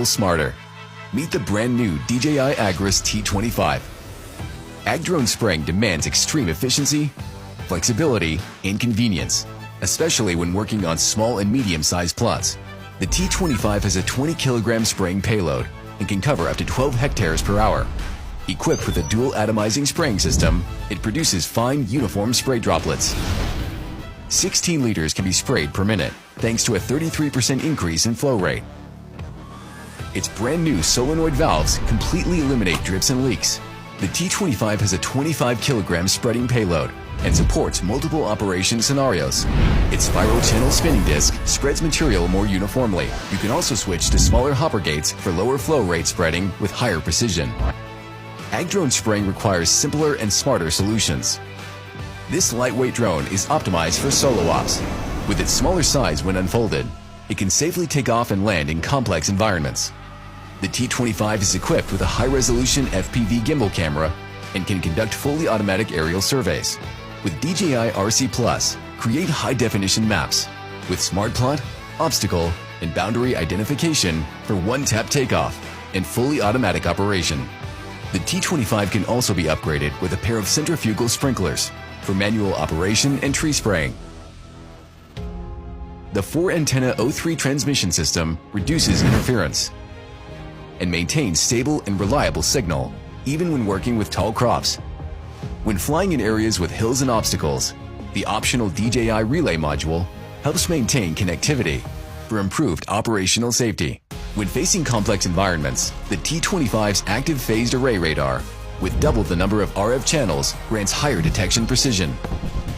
smarter. Meet the brand new DJI Agris T25. Ag drone spraying demands extreme efficiency, flexibility, and convenience, especially when working on small and medium-sized plots. The T25 has a 20-kilogram spraying payload and can cover up to 12 hectares per hour. Equipped with a dual atomizing spraying system, it produces fine, uniform spray droplets. 16 liters can be sprayed per minute, thanks to a 33% increase in flow rate. Its brand new solenoid valves completely eliminate drips and leaks. The T25 has a 25-kilogram spreading payload and supports multiple operation scenarios. Its spiral channel spinning disc spreads material more uniformly. You can also switch to smaller hopper gates for lower flow rate spreading with higher precision. Ag drone spraying requires simpler and smarter solutions. This lightweight drone is optimized for solo ops. With its smaller size when unfolded, it can safely take off and land in complex environments. The T25 is equipped with a high-resolution FPV gimbal camera and can conduct fully automatic aerial surveys. With DJI RC Plus, create high-definition maps with smart plot, obstacle, and boundary identification for one-tap takeoff and fully automatic operation. The T25 can also be upgraded with a pair of centrifugal sprinklers for manual operation and tree spraying. The 4-antenna O3 transmission system reduces interference and maintains stable and reliable signal, even when working with tall crops. When flying in areas with hills and obstacles, the optional DJI relay module helps maintain connectivity for improved operational safety. When facing complex environments, the T25's active phased array radar, with double the number of RF channels, grants higher detection precision.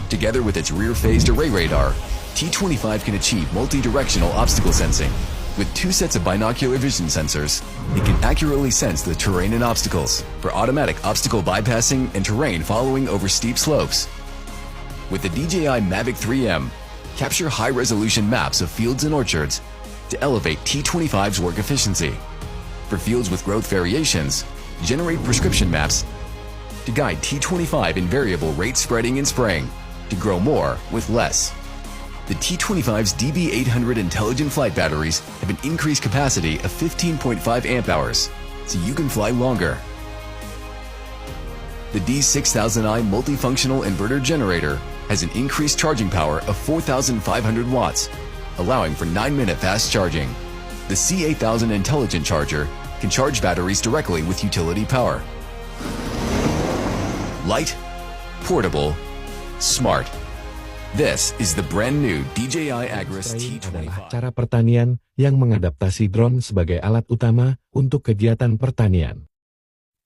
Together with its rear phased array radar, T25 can achieve multi-directional obstacle sensing. With 2 sets of binocular vision sensors, it can accurately sense the terrain and obstacles for automatic obstacle bypassing and terrain following over steep slopes. With the DJI Mavic 3M, capture high-resolution maps of fields and orchards to elevate T25's work efficiency. For fields with growth variations, generate prescription maps to guide T25 in variable rate spreading and spraying to grow more with less. The T25's DB800 intelligent flight batteries have an increased capacity of 15.5 amp hours, so you can fly longer. The D6000i multifunctional inverter generator has an increased charging power of 4,500 watts, allowing for 9-minute fast charging. The C8000 intelligent charger can charge batteries directly with utility power. Light, portable, smart. This is the brand new DJI Agris T25. Adalah cara pertanian yang mengadaptasi drone sebagai alat utama untuk kegiatan pertanian.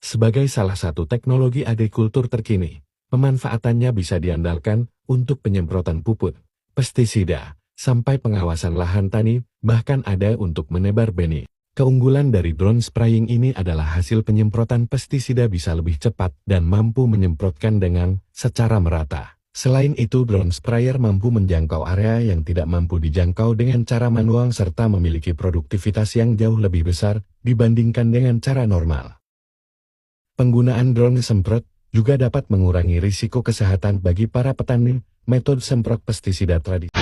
Sebagai salah satu teknologi agrikultur terkini, pemanfaatannya bisa diandalkan untuk penyemprotan pupuk, pestisida, sampai pengawasan lahan tani, bahkan ada untuk menebar benih. Keunggulan dari drone spraying ini adalah hasil penyemprotan pestisida bisa lebih cepat dan mampu menyemprotkan dengan secara merata. Selain itu, drone sprayer mampu menjangkau area yang tidak mampu dijangkau dengan cara manual serta memiliki produktivitas yang jauh lebih besar dibandingkan dengan cara normal. Penggunaan drone semprot juga dapat mengurangi risiko kesehatan bagi para petani. Metode semprot pestisida tradisional